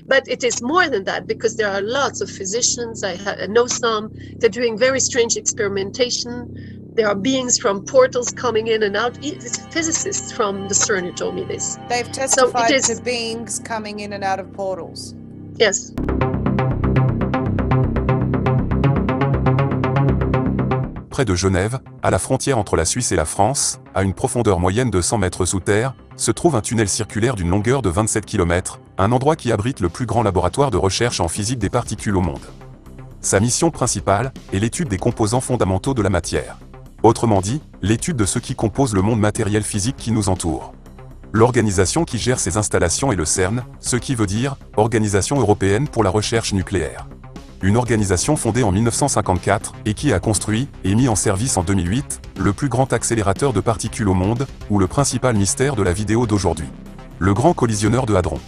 But it is more than that, because there are lots of physicians, I know some, they're doing very strange experimentation. There are beings from portals coming in and out. It's physicists from the CERN who told me this. They've testified to beings coming in and out of portals. Yes. Près de Genève, à la frontière entre la Suisse et la France, à une profondeur moyenne de 100 mètres sous terre, se trouve un tunnel circulaire d'une longueur de 27 km, un endroit qui abrite le plus grand laboratoire de recherche en physique des particules au monde. Sa mission principale est l'étude des composants fondamentaux de la matière. Autrement dit, l'étude de ce qui compose le monde matériel physique qui nous entoure. L'organisation qui gère ces installations est le CERN, ce qui veut dire « Organisation européenne pour la recherche nucléaire ». Une organisation fondée en 1954 et qui a construit et mis en service en 2008 le plus grand accélérateur de particules au monde, ou le principal mystère de la vidéo d'aujourd'hui. Le Grand Collisionneur de Hadron.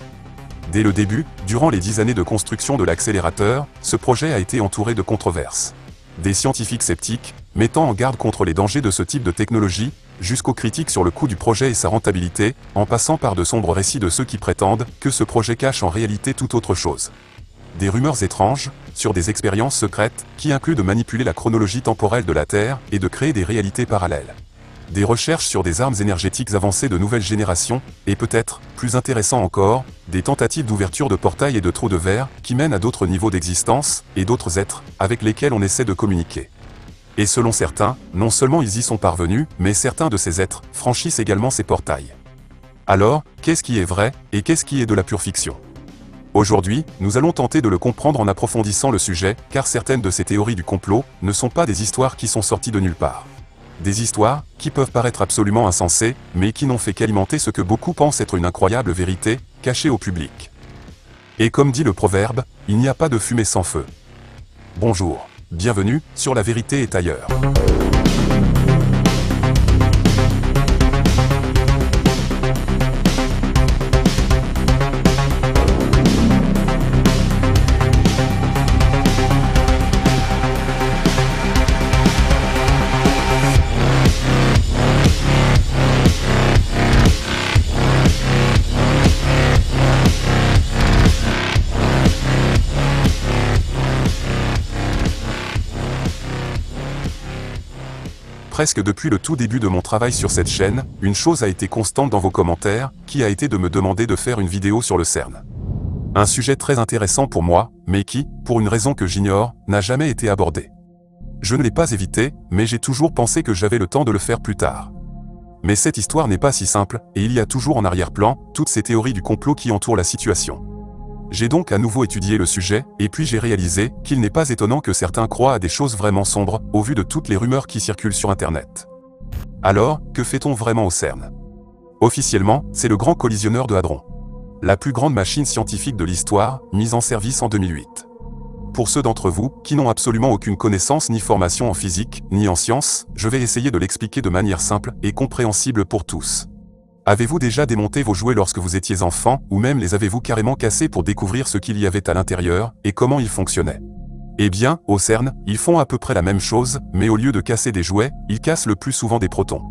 Dès le début, durant les 10 années de construction de l'accélérateur, ce projet a été entouré de controverses. Des scientifiques sceptiques, mettant en garde contre les dangers de ce type de technologie, jusqu'aux critiques sur le coût du projet et sa rentabilité, en passant par de sombres récits de ceux qui prétendent que ce projet cache en réalité tout autre chose. Des rumeurs étranges, sur des expériences secrètes, qui incluent de manipuler la chronologie temporelle de la Terre et de créer des réalités parallèles. Des recherches sur des armes énergétiques avancées de nouvelle génération, et peut-être, plus intéressant encore, des tentatives d'ouverture de portails et de trous de verre qui mènent à d'autres niveaux d'existence et d'autres êtres avec lesquels on essaie de communiquer. Et selon certains, non seulement ils y sont parvenus, mais certains de ces êtres franchissent également ces portails. Alors, qu'est-ce qui est vrai et qu'est-ce qui est de la pure fiction ? Aujourd'hui, nous allons tenter de le comprendre en approfondissant le sujet, car certaines de ces théories du complot ne sont pas des histoires qui sont sorties de nulle part. Des histoires qui peuvent paraître absolument insensées, mais qui n'ont fait qu'alimenter ce que beaucoup pensent être une incroyable vérité, cachée au public. Et comme dit le proverbe, il n'y a pas de fumée sans feu. Bonjour, bienvenue sur La Vérité est ailleurs. Presque depuis le tout début de mon travail sur cette chaîne, une chose a été constante dans vos commentaires, qui a été de me demander de faire une vidéo sur le CERN. Un sujet très intéressant pour moi, mais qui, pour une raison que j'ignore, n'a jamais été abordé. Je ne l'ai pas évité, mais j'ai toujours pensé que j'avais le temps de le faire plus tard. Mais cette histoire n'est pas si simple, et il y a toujours en arrière-plan toutes ces théories du complot qui entourent la situation. J'ai donc à nouveau étudié le sujet, et puis j'ai réalisé qu'il n'est pas étonnant que certains croient à des choses vraiment sombres, au vu de toutes les rumeurs qui circulent sur Internet. Alors, que fait-on vraiment au CERN? Officiellement, c'est le Grand Collisionneur de Hadron. La plus grande machine scientifique de l'histoire, mise en service en 2008. Pour ceux d'entre vous qui n'ont absolument aucune connaissance ni formation en physique, ni en sciences, je vais essayer de l'expliquer de manière simple et compréhensible pour tous. Avez-vous déjà démonté vos jouets lorsque vous étiez enfant, ou même les avez-vous carrément cassés pour découvrir ce qu'il y avait à l'intérieur, et comment ils fonctionnaient? Eh bien, au CERN, ils font à peu près la même chose, mais au lieu de casser des jouets, ils cassent le plus souvent des protons.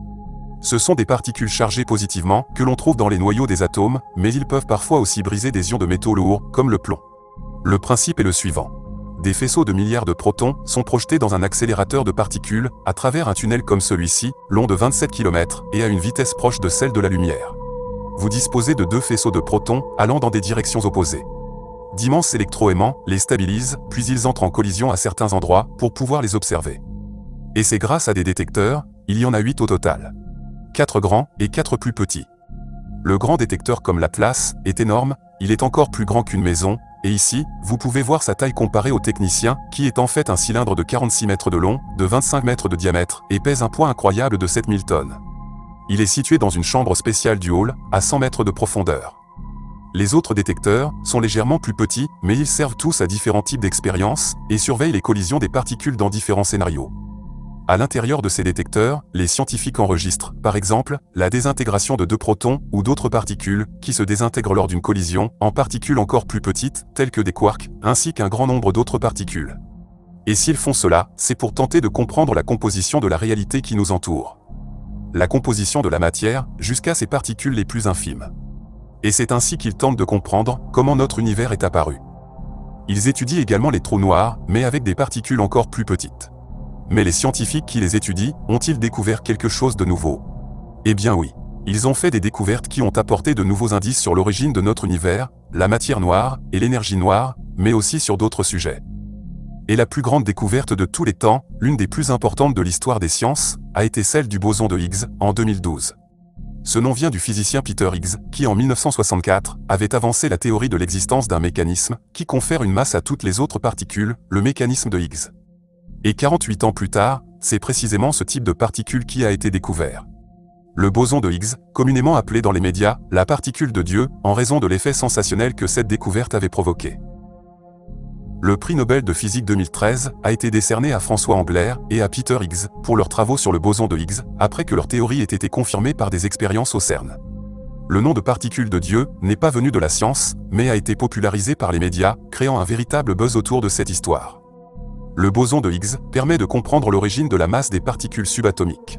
Ce sont des particules chargées positivement, que l'on trouve dans les noyaux des atomes, mais ils peuvent parfois aussi briser des ions de métaux lourds, comme le plomb. Le principe est le suivant. Des faisceaux de milliards de protons sont projetés dans un accélérateur de particules, à travers un tunnel comme celui-ci, long de 27 km, et à une vitesse proche de celle de la lumière. Vous disposez de deux faisceaux de protons, allant dans des directions opposées. D'immenses électroaimants les stabilisent, puis ils entrent en collision à certains endroits, pour pouvoir les observer. Et c'est grâce à des détecteurs, il y en a 8 au total. 4 grands, et 4 plus petits. Le grand détecteur comme l'Atlas, est énorme, il est encore plus grand qu'une maison, et ici, vous pouvez voir sa taille comparée au technicien, qui est en fait un cylindre de 46 mètres de long, de 25 mètres de diamètre, et pèse un poids incroyable de 7000 tonnes. Il est situé dans une chambre spéciale du hall, à 100 mètres de profondeur. Les autres détecteurs sont légèrement plus petits, mais ils servent tous à différents types d'expériences, et surveillent les collisions des particules dans différents scénarios. À l'intérieur de ces détecteurs, les scientifiques enregistrent, par exemple, la désintégration de 2 protons ou d'autres particules qui se désintègrent lors d'une collision en particules encore plus petites, telles que des quarks, ainsi qu'un grand nombre d'autres particules. Et s'ils font cela, c'est pour tenter de comprendre la composition de la réalité qui nous entoure. La composition de la matière, jusqu'à ses particules les plus infimes. Et c'est ainsi qu'ils tentent de comprendre comment notre univers est apparu. Ils étudient également les trous noirs, mais avec des particules encore plus petites. Mais les scientifiques qui les étudient ont-ils découvert quelque chose de nouveau? Eh bien oui. Ils ont fait des découvertes qui ont apporté de nouveaux indices sur l'origine de notre univers, la matière noire et l'énergie noire, mais aussi sur d'autres sujets. Et la plus grande découverte de tous les temps, l'une des plus importantes de l'histoire des sciences, a été celle du boson de Higgs, en 2012. Ce nom vient du physicien Peter Higgs, qui en 1964, avait avancé la théorie de l'existence d'un mécanisme qui confère une masse à toutes les autres particules, le mécanisme de Higgs. Et 48 ans plus tard, c'est précisément ce type de particule qui a été découvert. Le boson de Higgs, communément appelé dans les médias « la particule de Dieu » en raison de l'effet sensationnel que cette découverte avait provoqué. Le prix Nobel de physique 2013 a été décerné à François Englert et à Peter Higgs pour leurs travaux sur le boson de Higgs, après que leur théorie ait été confirmée par des expériences au CERN. Le nom de particule de Dieu n'est pas venu de la science, mais a été popularisé par les médias, créant un véritable buzz autour de cette histoire. Le boson de Higgs permet de comprendre l'origine de la masse des particules subatomiques.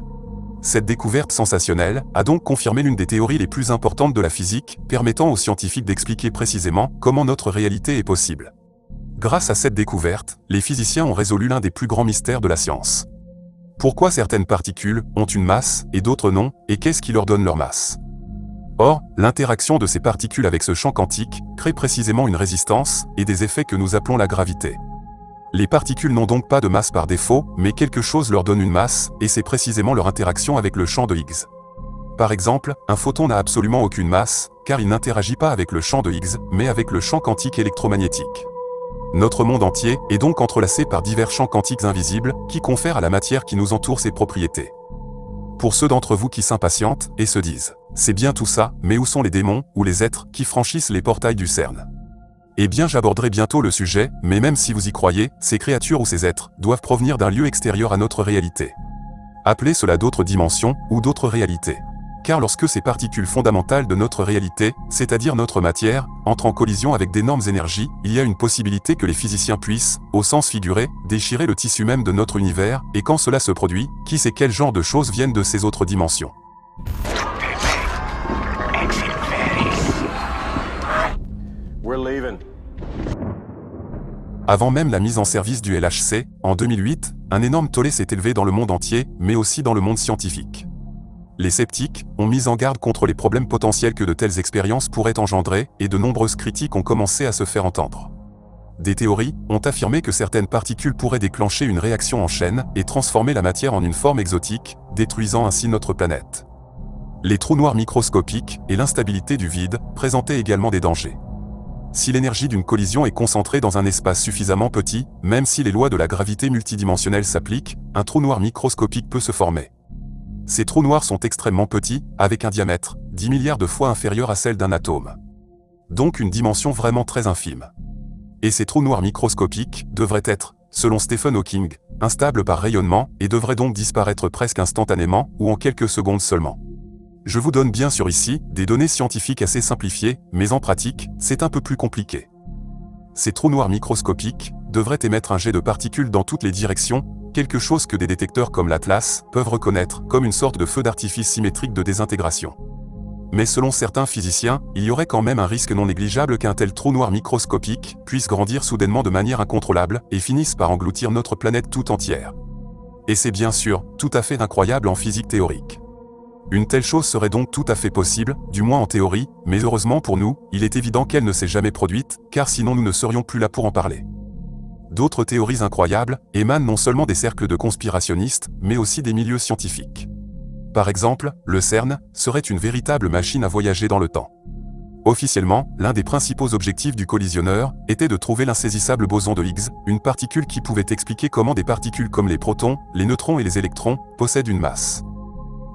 Cette découverte sensationnelle a donc confirmé l'une des théories les plus importantes de la physique, permettant aux scientifiques d'expliquer précisément comment notre réalité est possible. Grâce à cette découverte, les physiciens ont résolu l'un des plus grands mystères de la science. Pourquoi certaines particules ont une masse et d'autres non, et qu'est-ce qui leur donne leur masse? Or, l'interaction de ces particules avec ce champ quantique crée précisément une résistance et des effets que nous appelons la gravité. Les particules n'ont donc pas de masse par défaut, mais quelque chose leur donne une masse, et c'est précisément leur interaction avec le champ de Higgs. Par exemple, un photon n'a absolument aucune masse, car il n'interagit pas avec le champ de Higgs, mais avec le champ quantique électromagnétique. Notre monde entier est donc entrelacé par divers champs quantiques invisibles, qui confèrent à la matière qui nous entoure ses propriétés. Pour ceux d'entre vous qui s'impatientent et se disent « c'est bien tout ça, mais où sont les démons ou les êtres qui franchissent les portails du CERN ?» Eh bien j'aborderai bientôt le sujet, mais même si vous y croyez, ces créatures ou ces êtres doivent provenir d'un lieu extérieur à notre réalité. Appelez cela d'autres dimensions ou d'autres réalités. Car lorsque ces particules fondamentales de notre réalité, c'est-à-dire notre matière, entrent en collision avec d'énormes énergies, il y a une possibilité que les physiciens puissent, au sens figuré, déchirer le tissu même de notre univers, et quand cela se produit, qui sait quel genre de choses viennent de ces autres dimensions. Avant même la mise en service du LHC, en 2008, un énorme tollé s'est élevé dans le monde entier, mais aussi dans le monde scientifique. Les sceptiques ont mis en garde contre les problèmes potentiels que de telles expériences pourraient engendrer, et de nombreuses critiques ont commencé à se faire entendre. Des théories ont affirmé que certaines particules pourraient déclencher une réaction en chaîne et transformer la matière en une forme exotique, détruisant ainsi notre planète. Les trous noirs microscopiques et l'instabilité du vide présentaient également des dangers. Si l'énergie d'une collision est concentrée dans un espace suffisamment petit, même si les lois de la gravité multidimensionnelle s'appliquent, un trou noir microscopique peut se former. Ces trous noirs sont extrêmement petits, avec un diamètre 10 milliards de fois inférieur à celle d'un atome. Donc une dimension vraiment très infime. Et ces trous noirs microscopiques devraient être, selon Stephen Hawking, instables par rayonnement et devraient donc disparaître presque instantanément ou en quelques secondes seulement. Je vous donne bien sûr ici des données scientifiques assez simplifiées, mais en pratique, c'est un peu plus compliqué. Ces trous noirs microscopiques devraient émettre un jet de particules dans toutes les directions, quelque chose que des détecteurs comme l'Atlas peuvent reconnaître comme une sorte de feu d'artifice symétrique de désintégration. Mais selon certains physiciens, il y aurait quand même un risque non négligeable qu'un tel trou noir microscopique puisse grandir soudainement de manière incontrôlable et finisse par engloutir notre planète tout entière. Et c'est bien sûr tout à fait incroyable en physique théorique. Une telle chose serait donc tout à fait possible, du moins en théorie, mais heureusement pour nous, il est évident qu'elle ne s'est jamais produite, car sinon nous ne serions plus là pour en parler. D'autres théories incroyables émanent non seulement des cercles de conspirationnistes, mais aussi des milieux scientifiques. Par exemple, le CERN serait une véritable machine à voyager dans le temps. Officiellement, l'un des principaux objectifs du collisionneur était de trouver l'insaisissable boson de Higgs, une particule qui pouvait expliquer comment des particules comme les protons, les neutrons et les électrons possèdent une masse.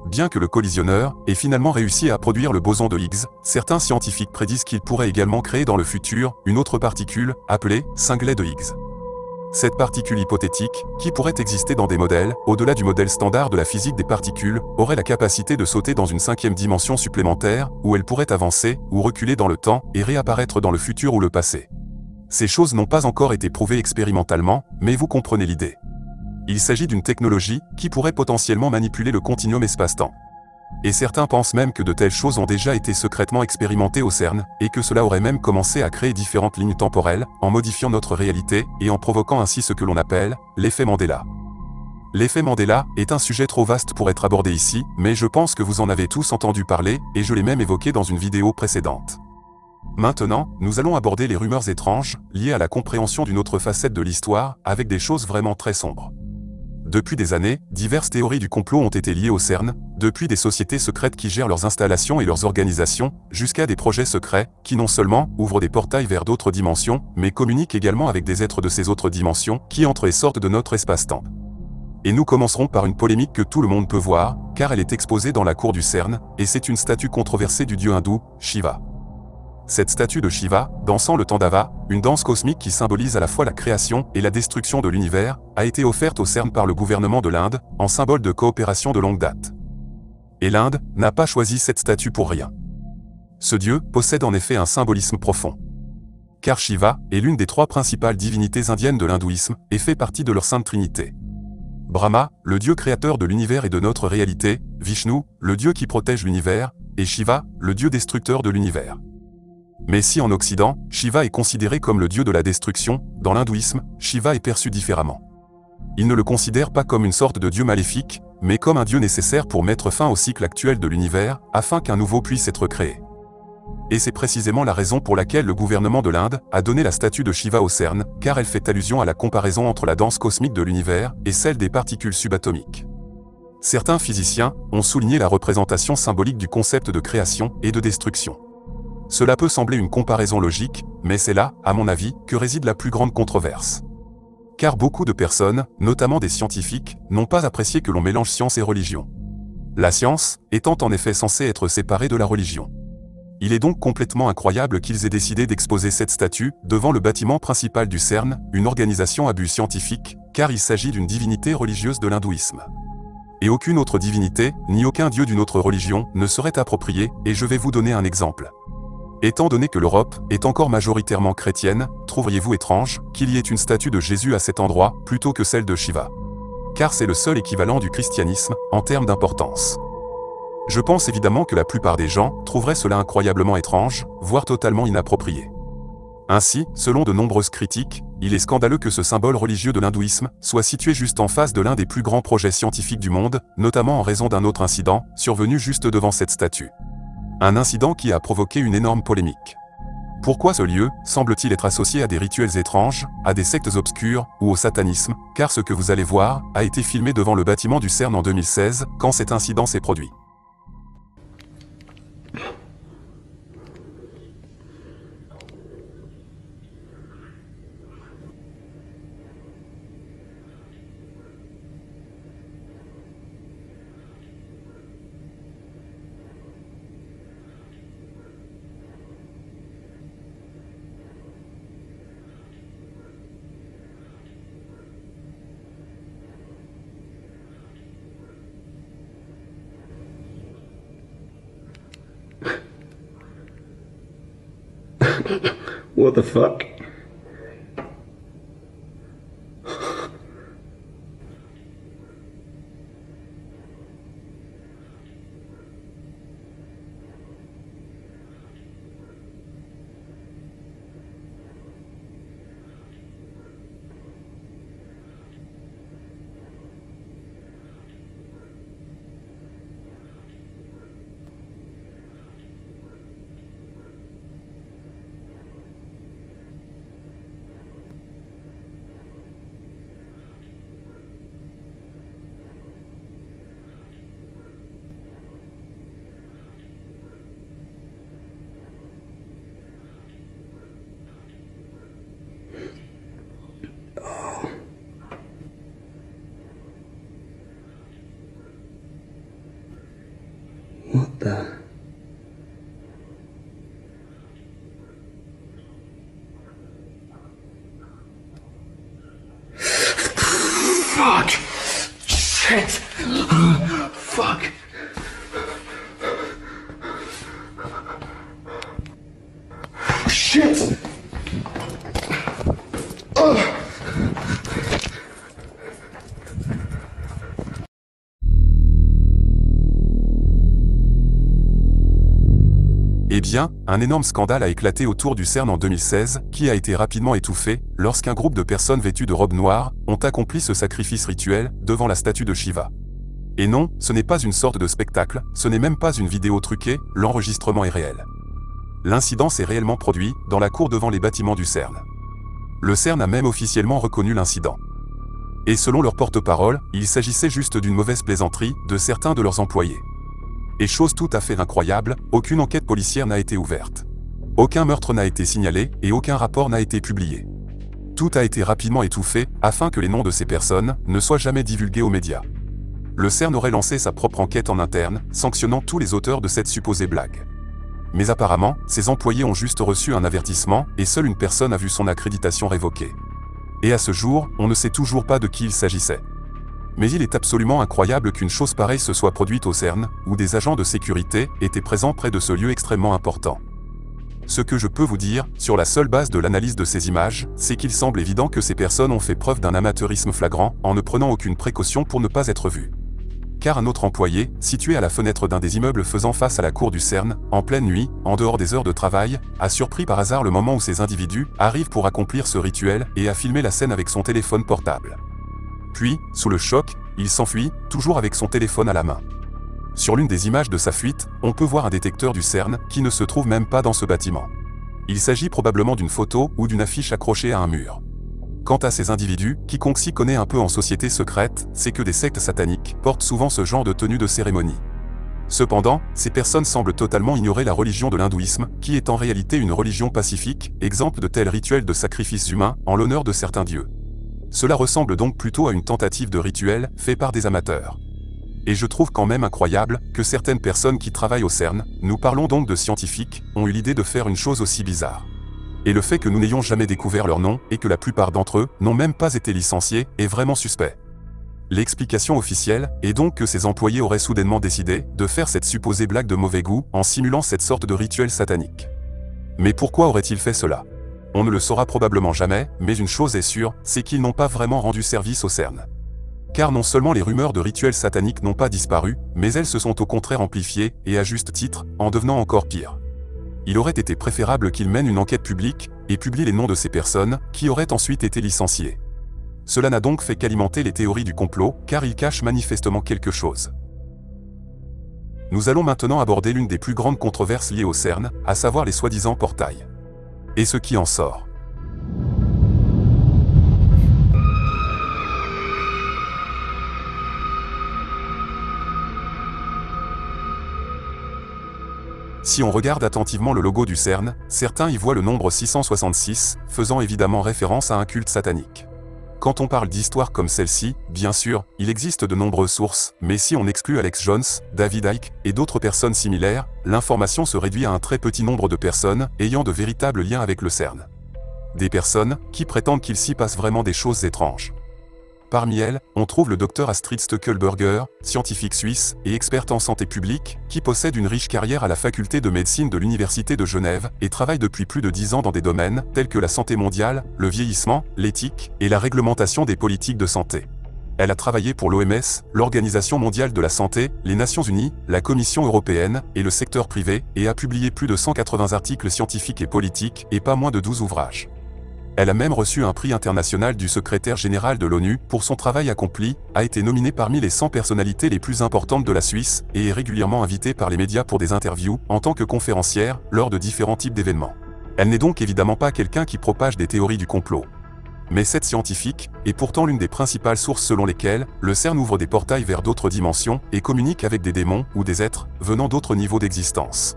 Bien que le collisionneur ait finalement réussi à produire le boson de Higgs, certains scientifiques prédisent qu'il pourrait également créer dans le futur une autre particule, appelée cinglet de Higgs. Cette particule hypothétique, qui pourrait exister dans des modèles, au-delà du modèle standard de la physique des particules, aurait la capacité de sauter dans une 5e dimension supplémentaire, où elle pourrait avancer ou reculer dans le temps et réapparaître dans le futur ou le passé. Ces choses n'ont pas encore été prouvées expérimentalement, mais vous comprenez l'idée. Il s'agit d'une technologie qui pourrait potentiellement manipuler le continuum espace-temps. Et certains pensent même que de telles choses ont déjà été secrètement expérimentées au CERN, et que cela aurait même commencé à créer différentes lignes temporelles, en modifiant notre réalité, et en provoquant ainsi ce que l'on appelle l'effet Mandela. L'effet Mandela est un sujet trop vaste pour être abordé ici, mais je pense que vous en avez tous entendu parler, et je l'ai même évoqué dans une vidéo précédente. Maintenant, nous allons aborder les rumeurs étranges, liées à la compréhension d'une autre facette de l'histoire, avec des choses vraiment très sombres. Depuis des années, diverses théories du complot ont été liées au CERN, depuis des sociétés secrètes qui gèrent leurs installations et leurs organisations, jusqu'à des projets secrets, qui non seulement ouvrent des portails vers d'autres dimensions, mais communiquent également avec des êtres de ces autres dimensions, qui entrent et sortent de notre espace-temps. Et nous commencerons par une polémique que tout le monde peut voir, car elle est exposée dans la cour du CERN, et c'est une statue controversée du dieu hindou, Shiva. Cette statue de Shiva, dansant le Tandava, une danse cosmique qui symbolise à la fois la création et la destruction de l'univers, a été offerte au CERN par le gouvernement de l'Inde, en symbole de coopération de longue date. Et l'Inde n'a pas choisi cette statue pour rien. Ce dieu possède en effet un symbolisme profond. Car Shiva est l'une des 3 principales divinités indiennes de l'hindouisme, et fait partie de leur sainte trinité. Brahma, le dieu créateur de l'univers et de notre réalité, Vishnu, le dieu qui protège l'univers, et Shiva, le dieu destructeur de l'univers. Mais si en Occident, Shiva est considéré comme le dieu de la destruction, dans l'hindouisme, Shiva est perçu différemment. Il ne le considère pas comme une sorte de dieu maléfique, mais comme un dieu nécessaire pour mettre fin au cycle actuel de l'univers, afin qu'un nouveau puisse être créé. Et c'est précisément la raison pour laquelle le gouvernement de l'Inde a donné la statue de Shiva au CERN, car elle fait allusion à la comparaison entre la danse cosmique de l'univers et celle des particules subatomiques. Certains physiciens ont souligné la représentation symbolique du concept de création et de destruction. Cela peut sembler une comparaison logique, mais c'est là, à mon avis, que réside la plus grande controverse. Car beaucoup de personnes, notamment des scientifiques, n'ont pas apprécié que l'on mélange science et religion. La science étant en effet censée être séparée de la religion. Il est donc complètement incroyable qu'ils aient décidé d'exposer cette statue devant le bâtiment principal du CERN, une organisation à but scientifique, car il s'agit d'une divinité religieuse de l'hindouisme. Et aucune autre divinité, ni aucun dieu d'une autre religion, ne serait approprié, et je vais vous donner un exemple. Étant donné que l'Europe est encore majoritairement chrétienne, trouveriez-vous étrange qu'il y ait une statue de Jésus à cet endroit plutôt que celle de Shiva? Car c'est le seul équivalent du christianisme en termes d'importance. Je pense évidemment que la plupart des gens trouveraient cela incroyablement étrange, voire totalement inapproprié. Ainsi, selon de nombreuses critiques, il est scandaleux que ce symbole religieux de l'hindouisme soit situé juste en face de l'un des plus grands projets scientifiques du monde, notamment en raison d'un autre incident, survenu juste devant cette statue. Un incident qui a provoqué une énorme polémique. Pourquoi ce lieu semble-t-il être associé à des rituels étranges, à des sectes obscures ou au satanisme? Car ce que vous allez voir a été filmé devant le bâtiment du CERN en 2016, quand cet incident s'est produit. What the fuck? bien, un énorme scandale a éclaté autour du CERN en 2016, qui a été rapidement étouffé, lorsqu'un groupe de personnes vêtues de robes noires ont accompli ce sacrifice rituel devant la statue de Shiva. Et non, ce n'est pas une sorte de spectacle, ce n'est même pas une vidéo truquée, l'enregistrement est réel. L'incident s'est réellement produit, dans la cour devant les bâtiments du CERN. Le CERN a même officiellement reconnu l'incident. Et selon leur porte-parole, il s'agissait juste d'une mauvaise plaisanterie de certains de leurs employés. Et chose tout à fait incroyable, aucune enquête policière n'a été ouverte. Aucun meurtre n'a été signalé et aucun rapport n'a été publié. Tout a été rapidement étouffé, afin que les noms de ces personnes ne soient jamais divulgués aux médias. Le CERN aurait lancé sa propre enquête en interne, sanctionnant tous les auteurs de cette supposée blague. Mais apparemment, ces employés ont juste reçu un avertissement et seule une personne a vu son accréditation révoquée. Et à ce jour, on ne sait toujours pas de qui il s'agissait. Mais il est absolument incroyable qu'une chose pareille se soit produite au CERN, où des agents de sécurité étaient présents près de ce lieu extrêmement important. Ce que je peux vous dire, sur la seule base de l'analyse de ces images, c'est qu'il semble évident que ces personnes ont fait preuve d'un amateurisme flagrant en ne prenant aucune précaution pour ne pas être vues. Car un autre employé, situé à la fenêtre d'un des immeubles faisant face à la cour du CERN, en pleine nuit, en dehors des heures de travail, a surpris par hasard le moment où ces individus arrivent pour accomplir ce rituel et a filmé la scène avec son téléphone portable. Puis, sous le choc, il s'enfuit, toujours avec son téléphone à la main. Sur l'une des images de sa fuite, on peut voir un détecteur du CERN qui ne se trouve même pas dans ce bâtiment. Il s'agit probablement d'une photo ou d'une affiche accrochée à un mur. Quant à ces individus, quiconque s'y connaît un peu en société secrète, c'est que des sectes sataniques portent souvent ce genre de tenue de cérémonie. Cependant, ces personnes semblent totalement ignorer la religion de l'hindouisme, qui est en réalité une religion pacifique, exemple de tels rituels de sacrifices humains en l'honneur de certains dieux. Cela ressemble donc plutôt à une tentative de rituel fait par des amateurs. Et je trouve quand même incroyable que certaines personnes qui travaillent au CERN, nous parlons donc de scientifiques, ont eu l'idée de faire une chose aussi bizarre. Et le fait que nous n'ayons jamais découvert leur nom et que la plupart d'entre eux n'ont même pas été licenciés est vraiment suspect. L'explication officielle est donc que ces employés auraient soudainement décidé de faire cette supposée blague de mauvais goût en simulant cette sorte de rituel satanique. Mais pourquoi auraient-ils fait cela? On ne le saura probablement jamais, mais une chose est sûre, c'est qu'ils n'ont pas vraiment rendu service au CERN. Car non seulement les rumeurs de rituels sataniques n'ont pas disparu, mais elles se sont au contraire amplifiées, et à juste titre, en devenant encore pire. Il aurait été préférable qu'ils mènent une enquête publique et publient les noms de ces personnes qui auraient ensuite été licenciées. Cela n'a donc fait qu'alimenter les théories du complot, car ils cachent manifestement quelque chose. Nous allons maintenant aborder l'une des plus grandes controverses liées au CERN, à savoir les soi-disant portails. Et ce qui en sort. Si on regarde attentivement le logo du CERN, certains y voient le nombre 666, faisant évidemment référence à un culte satanique. Quand on parle d'histoires comme celle-ci, bien sûr, il existe de nombreuses sources, mais si on exclut Alex Jones, David Icke et d'autres personnes similaires, l'information se réduit à un très petit nombre de personnes ayant de véritables liens avec le CERN. Des personnes qui prétendent qu'il s'y passe vraiment des choses étranges. Parmi elles, on trouve le Dr Astrid Stückelberger, scientifique suisse et experte en santé publique, qui possède une riche carrière à la faculté de médecine de l'Université de Genève et travaille depuis plus de 10 ans dans des domaines tels que la santé mondiale, le vieillissement, l'éthique et la réglementation des politiques de santé. Elle a travaillé pour l'OMS, l'Organisation mondiale de la santé, les Nations unies, la Commission européenne et le secteur privé, et a publié plus de 180 articles scientifiques et politiques et pas moins de 12 ouvrages. Elle a même reçu un prix international du secrétaire général de l'ONU pour son travail accompli, a été nominée parmi les 100 personnalités les plus importantes de la Suisse et est régulièrement invitée par les médias pour des interviews en tant que conférencière lors de différents types d'événements. Elle n'est donc évidemment pas quelqu'un qui propage des théories du complot. Mais cette scientifique est pourtant l'une des principales sources selon lesquelles le CERN ouvre des portails vers d'autres dimensions et communique avec des démons ou des êtres venant d'autres niveaux d'existence.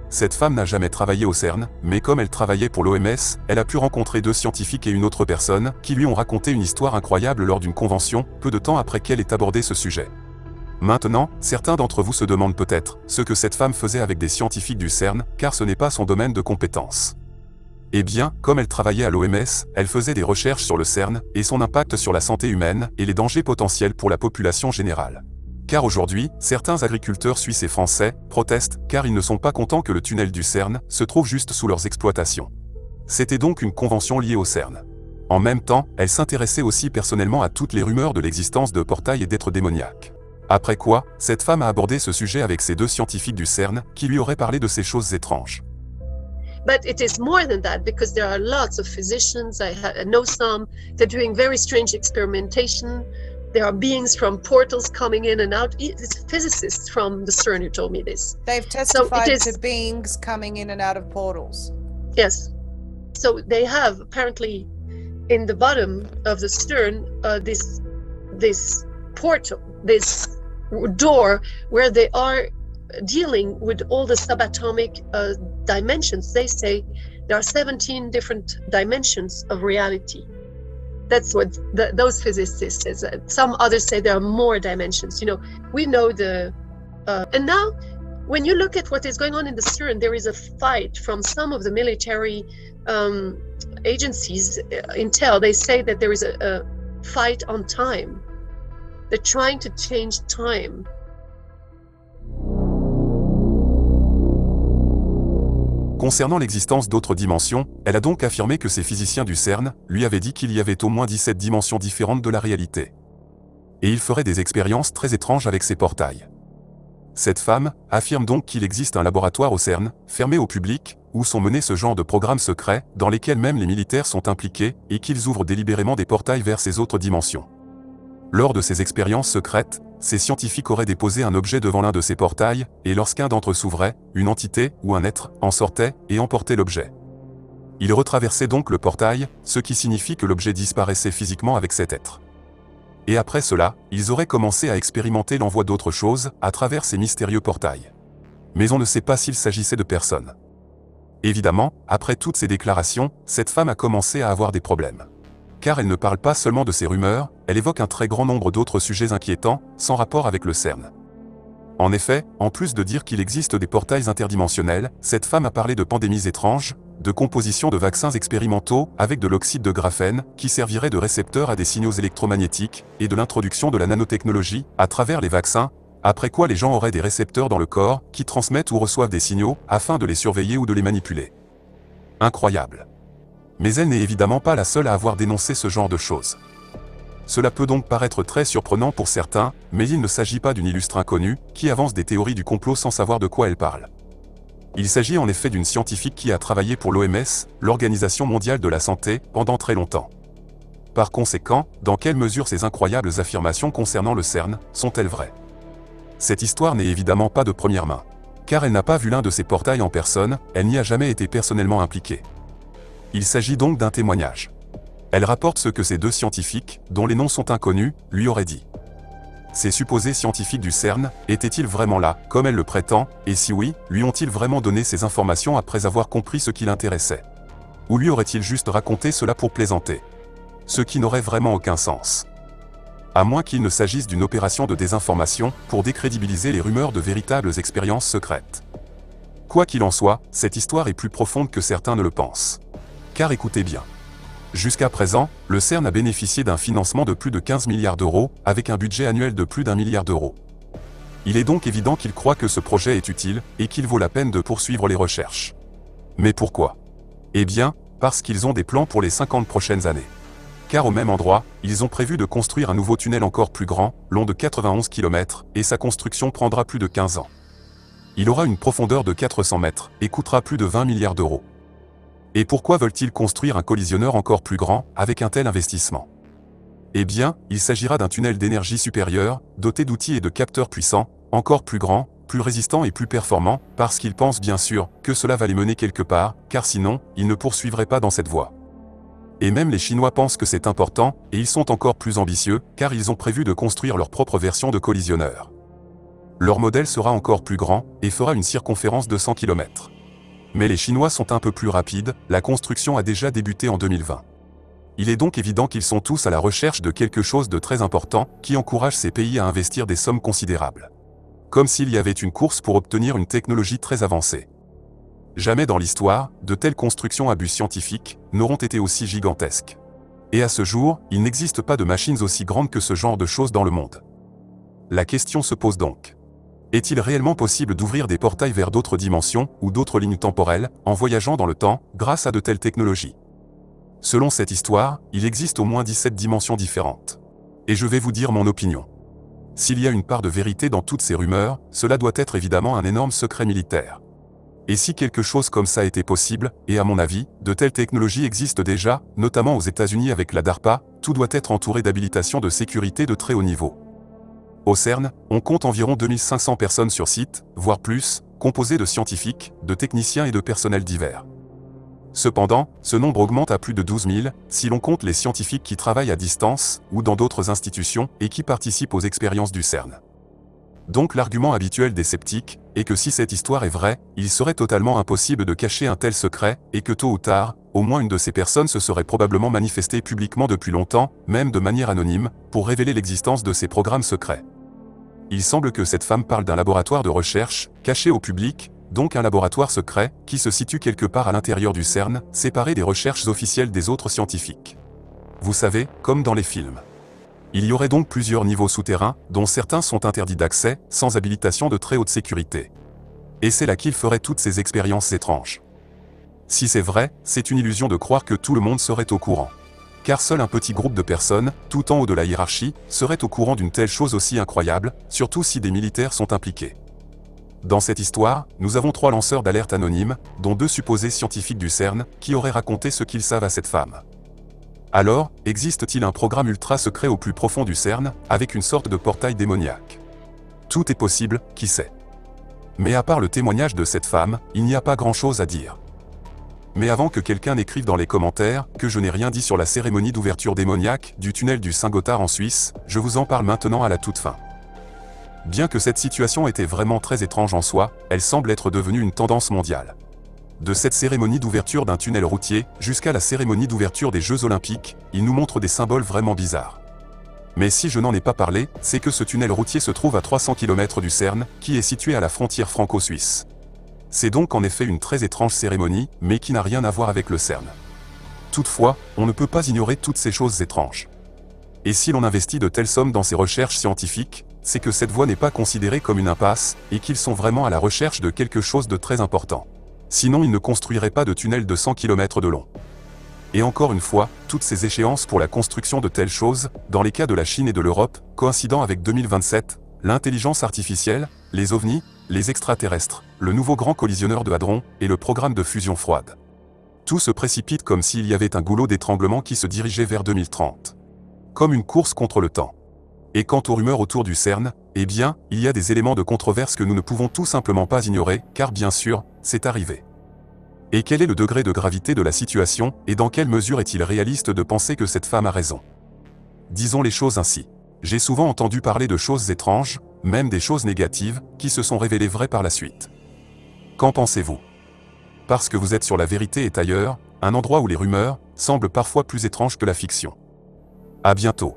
Cette femme n'a jamais travaillé au CERN, mais comme elle travaillait pour l'OMS, elle a pu rencontrer 2 scientifiques et une autre personne qui lui ont raconté une histoire incroyable lors d'une convention, peu de temps après qu'elle ait abordé ce sujet. Maintenant, certains d'entre vous se demandent peut-être ce que cette femme faisait avec des scientifiques du CERN, car ce n'est pas son domaine de compétence. Eh bien, comme elle travaillait à l'OMS, elle faisait des recherches sur le CERN et son impact sur la santé humaine et les dangers potentiels pour la population générale. Car aujourd'hui, certains agriculteurs suisses et français protestent car ils ne sont pas contents que le tunnel du CERN se trouve juste sous leurs exploitations. C'était donc une convention liée au CERN. En même temps, elle s'intéressait aussi personnellement à toutes les rumeurs de l'existence de portails et d'êtres démoniaques. Après quoi, cette femme a abordé ce sujet avec ces 2 scientifiques du CERN qui lui auraient parlé de ces choses étranges. But it is more than that, because there are lots of physicians. I know some. They're doing very strange experimentation. There are beings from portals coming in and out. It's physicists from the CERN who told me this. They've testified to beings coming in and out of portals. Yes. So they have apparently in the bottom of the CERN this portal, this door where they are dealing with all the subatomic dimensions. They say there are 17 different dimensions of reality. That's what those physicists say. Some others say there are more dimensions. You know, we know and now when you look at what is going on in the CERN, there is a fight from some of the military agencies. Intel, they say that there is a fight on time. They're trying to change time. Concernant l'existence d'autres dimensions, elle a donc affirmé que ces physiciens du CERN lui avaient dit qu'il y avait au moins 17 dimensions différentes de la réalité. Et il ferait des expériences très étranges avec ces portails. Cette femme affirme donc qu'il existe un laboratoire au CERN, fermé au public, où sont menés ce genre de programmes secrets, dans lesquels même les militaires sont impliqués, et qu'ils ouvrent délibérément des portails vers ces autres dimensions. Lors de ces expériences secrètes, ces scientifiques auraient déposé un objet devant l'un de ces portails, et lorsqu'un d'entre eux s'ouvrait, une entité, ou un être, en sortait, et emportait l'objet. Ils retraversaient donc le portail, ce qui signifie que l'objet disparaissait physiquement avec cet être. Et après cela, ils auraient commencé à expérimenter l'envoi d'autres choses, à travers ces mystérieux portails. Mais on ne sait pas s'il s'agissait de personnes. Évidemment, après toutes ces déclarations, cette femme a commencé à avoir des problèmes. Car elle ne parle pas seulement de ces rumeurs, elle évoque un très grand nombre d'autres sujets inquiétants, sans rapport avec le CERN. En effet, en plus de dire qu'il existe des portails interdimensionnels, cette femme a parlé de pandémies étranges, de composition de vaccins expérimentaux avec de l'oxyde de graphène, qui servirait de récepteur à des signaux électromagnétiques, et de l'introduction de la nanotechnologie, à travers les vaccins, après quoi les gens auraient des récepteurs dans le corps, qui transmettent ou reçoivent des signaux, afin de les surveiller ou de les manipuler. Incroyable. Mais elle n'est évidemment pas la seule à avoir dénoncé ce genre de choses. Cela peut donc paraître très surprenant pour certains, mais il ne s'agit pas d'une illustre inconnue, qui avance des théories du complot sans savoir de quoi elle parle. Il s'agit en effet d'une scientifique qui a travaillé pour l'OMS, l'Organisation mondiale de la santé, pendant très longtemps. Par conséquent, dans quelle mesure ces incroyables affirmations concernant le CERN sont-elles vraies? Cette histoire n'est évidemment pas de première main. Car elle n'a pas vu l'un de ces portails en personne, elle n'y a jamais été personnellement impliquée. Il s'agit donc d'un témoignage. Elle rapporte ce que ces deux scientifiques, dont les noms sont inconnus, lui auraient dit. Ces supposés scientifiques du CERN étaient-ils vraiment là, comme elle le prétend, et si oui, lui ont-ils vraiment donné ces informations après avoir compris ce qui l'intéressait? Ou lui aurait-il juste raconté cela pour plaisanter? Ce qui n'aurait vraiment aucun sens. À moins qu'il ne s'agisse d'une opération de désinformation pour décrédibiliser les rumeurs de véritables expériences secrètes. Quoi qu'il en soit, cette histoire est plus profonde que certains ne le pensent. Car écoutez bien. Jusqu'à présent, le CERN a bénéficié d'un financement de plus de 15 milliards d'euros, avec un budget annuel de plus d'1 milliard d'euros. Il est donc évident qu'il croit que ce projet est utile, et qu'il vaut la peine de poursuivre les recherches. Mais pourquoi? Eh bien, parce qu'ils ont des plans pour les 50 prochaines années. Car au même endroit, ils ont prévu de construire un nouveau tunnel encore plus grand, long de 91 km, et sa construction prendra plus de 15 ans. Il aura une profondeur de 400 mètres, et coûtera plus de 20 milliards d'euros. Et pourquoi veulent-ils construire un collisionneur encore plus grand, avec un tel investissement? Eh bien, il s'agira d'un tunnel d'énergie supérieure, doté d'outils et de capteurs puissants, encore plus grands, plus résistants et plus performants, parce qu'ils pensent bien sûr que cela va les mener quelque part, car sinon, ils ne poursuivraient pas dans cette voie. Et même les Chinois pensent que c'est important, et ils sont encore plus ambitieux, car ils ont prévu de construire leur propre version de collisionneur. Leur modèle sera encore plus grand, et fera une circonférence de 100 km. Mais les Chinois sont un peu plus rapides, la construction a déjà débuté en 2020. Il est donc évident qu'ils sont tous à la recherche de quelque chose de très important, qui encourage ces pays à investir des sommes considérables. Comme s'il y avait une course pour obtenir une technologie très avancée. Jamais dans l'histoire, de telles constructions à but scientifique n'auront été aussi gigantesques. Et à ce jour, il n'existe pas de machines aussi grandes que ce genre de choses dans le monde. La question se pose donc. Est-il réellement possible d'ouvrir des portails vers d'autres dimensions ou d'autres lignes temporelles, en voyageant dans le temps, grâce à de telles technologies? Selon cette histoire, il existe au moins 17 dimensions différentes. Et je vais vous dire mon opinion. S'il y a une part de vérité dans toutes ces rumeurs, cela doit être évidemment un énorme secret militaire. Et si quelque chose comme ça était possible, et à mon avis, de telles technologies existent déjà, notamment aux États-Unis avec la DARPA, tout doit être entouré d'habilitations de sécurité de très haut niveau. Au CERN, on compte environ 2500 personnes sur site, voire plus, composées de scientifiques, de techniciens et de personnels divers. Cependant, ce nombre augmente à plus de 12 000, si l'on compte les scientifiques qui travaillent à distance, ou dans d'autres institutions, et qui participent aux expériences du CERN. Donc l'argument habituel des sceptiques est que si cette histoire est vraie, il serait totalement impossible de cacher un tel secret, et que tôt ou tard, au moins une de ces personnes se serait probablement manifestée publiquement depuis longtemps, même de manière anonyme, pour révéler l'existence de ces programmes secrets. Il semble que cette femme parle d'un laboratoire de recherche, caché au public, donc un laboratoire secret, qui se situe quelque part à l'intérieur du CERN, séparé des recherches officielles des autres scientifiques. Vous savez, comme dans les films. Il y aurait donc plusieurs niveaux souterrains, dont certains sont interdits d'accès, sans habilitation de très haute sécurité. Et c'est là qu'il ferait toutes ces expériences étranges. Si c'est vrai, c'est une illusion de croire que tout le monde serait au courant. Car seul un petit groupe de personnes, tout en haut de la hiérarchie, serait au courant d'une telle chose aussi incroyable, surtout si des militaires sont impliqués. Dans cette histoire, nous avons 3 lanceurs d'alerte anonymes, dont 2 supposés scientifiques du CERN, qui auraient raconté ce qu'ils savent à cette femme. Alors, existe-t-il un programme ultra secret au plus profond du CERN, avec une sorte de portail démoniaque? Tout est possible, qui sait. Mais à part le témoignage de cette femme, il n'y a pas grand-chose à dire. Mais avant que quelqu'un n'écrive dans les commentaires que je n'ai rien dit sur la cérémonie d'ouverture démoniaque du tunnel du Saint-Gothard en Suisse, je vous en parle maintenant à la toute fin. Bien que cette situation était vraiment très étrange en soi, elle semble être devenue une tendance mondiale. De cette cérémonie d'ouverture d'un tunnel routier, jusqu'à la cérémonie d'ouverture des Jeux Olympiques, il nous montre des symboles vraiment bizarres. Mais si je n'en ai pas parlé, c'est que ce tunnel routier se trouve à 300 km du CERN, qui est situé à la frontière franco-suisse. C'est donc en effet une très étrange cérémonie, mais qui n'a rien à voir avec le CERN. Toutefois, on ne peut pas ignorer toutes ces choses étranges. Et si l'on investit de telles sommes dans ces recherches scientifiques, c'est que cette voie n'est pas considérée comme une impasse, et qu'ils sont vraiment à la recherche de quelque chose de très important. Sinon ils ne construiraient pas de tunnel de 100 km de long. Et encore une fois, toutes ces échéances pour la construction de telles choses, dans les cas de la Chine et de l'Europe, coïncidant avec 2027, l'intelligence artificielle, les ovnis, les extraterrestres, le nouveau grand collisionneur de hadrons, et le programme de fusion froide. Tout se précipite comme s'il y avait un goulot d'étranglement qui se dirigeait vers 2030. Comme une course contre le temps. Et quant aux rumeurs autour du CERN, eh bien, il y a des éléments de controverse que nous ne pouvons tout simplement pas ignorer, car bien sûr, c'est arrivé. Et quel est le degré de gravité de la situation, et dans quelle mesure est-il réaliste de penser que cette femme a raison? Disons les choses ainsi. J'ai souvent entendu parler de choses étranges, même des choses négatives, qui se sont révélées vraies par la suite. Qu'en pensez-vous? Parce que vous êtes sur La Vérité est ailleurs, un endroit où les rumeurs semblent parfois plus étranges que la fiction. À bientôt.